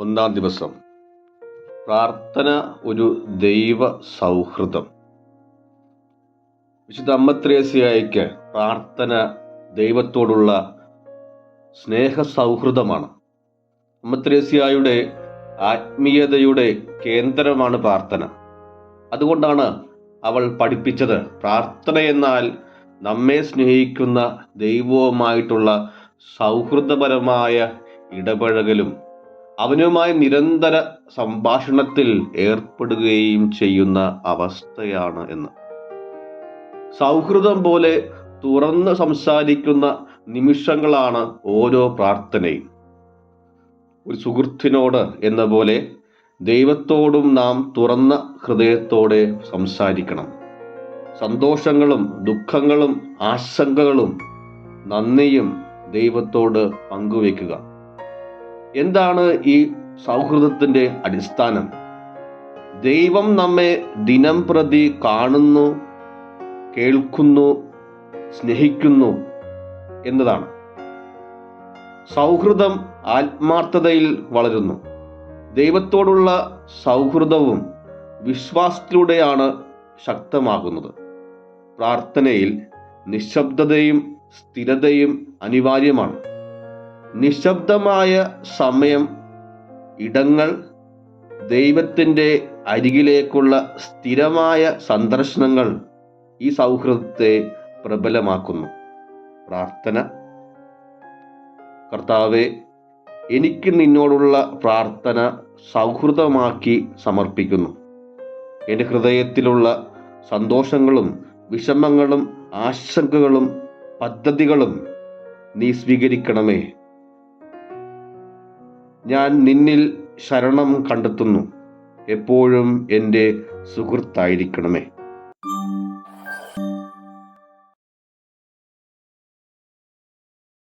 ഒന്നാം ദിവസം പ്രാർത്ഥന ഒരു ദൈവ സൗഹൃദം. വിശുദ്ധ അമ്മ ത്രേസ്യായ്ക്ക് പ്രാർത്ഥന ദൈവത്തോടുള്ള സ്നേഹ സൗഹൃദമാണ്. അമ്മ ത്രേസ്യായുടെ ആത്മീയതയുടെ കേന്ദ്രമാണ് പ്രാർത്ഥന. അതുകൊണ്ടാണ് അവൾ പഠിപ്പിച്ചത്, പ്രാർത്ഥന എന്നാൽ നമ്മെ സ്നേഹിക്കുന്ന ദൈവവുമായിട്ടുള്ള സൗഹൃദപരമായ ഇടപഴകലും അവനുമായി നിരന്തര സംഭാഷണത്തിൽ ഏർപ്പെടുകയും ചെയ്യുന്ന അവസ്ഥയാണ് എന്ന്. സൗഹൃദം പോലെ തുറന്ന് സംസാരിക്കുന്ന നിമിഷങ്ങളാണ് ഓരോ പ്രാർത്ഥനയും. ഒരു സുഹൃത്തിനോട് എന്ന പോലെ ദൈവത്തോടും നാം തുറന്ന ഹൃദയത്തോടെ സംസാരിക്കണം. സന്തോഷങ്ങളും ദുഃഖങ്ങളും ആശങ്കകളും നന്ദിയും ദൈവത്തോട് പങ്കുവയ്ക്കുക. എന്താണ് ഈ സൗഹൃദത്തിൻ്റെ അടിസ്ഥാനം? ദൈവം നമ്മെ ദിനം പ്രതി കാണുന്നു, കേൾക്കുന്നു, സ്നേഹിക്കുന്നു എന്നതാണ്. സൗഹൃദം ആത്മാർത്ഥതയിൽ വളരുന്നു. ദൈവത്തോടുള്ള സൗഹൃദവും വിശ്വാസത്തിലൂടെയാണ് ശക്തമാകുന്നത്. പ്രാർത്ഥനയിൽ നിശബ്ദതയും സ്ഥിരതയും അനിവാര്യമാണ്. നിശബ്ദമായ സമയം, ഇടങ്ങൾ ദൈവത്തിൻ്റെ അരികിലേക്കുള്ള സ്ഥിരമായ സന്ദർശനങ്ങൾ ഈ സൗഹൃദത്തെ പ്രബലമാക്കുന്നു. പ്രാർത്ഥന: കർത്താവേ, എനിക്ക് നിന്നോടുള്ള പ്രാർത്ഥന സൗഹൃദമാക്കി സമർപ്പിക്കുന്നു. എൻ്റെ ഹൃദയത്തിലുള്ള സന്തോഷങ്ങളും വിഷമങ്ങളും ആശങ്കകളും പദ്ധതികളും നീ സ്വീകരിക്കണമേ. ഞാൻ നിന്നിൽ ശരണം കണ്ടെത്തുന്നു. എപ്പോഴും എൻ്റെ സുഹൃത്തായിരിക്കണമേ.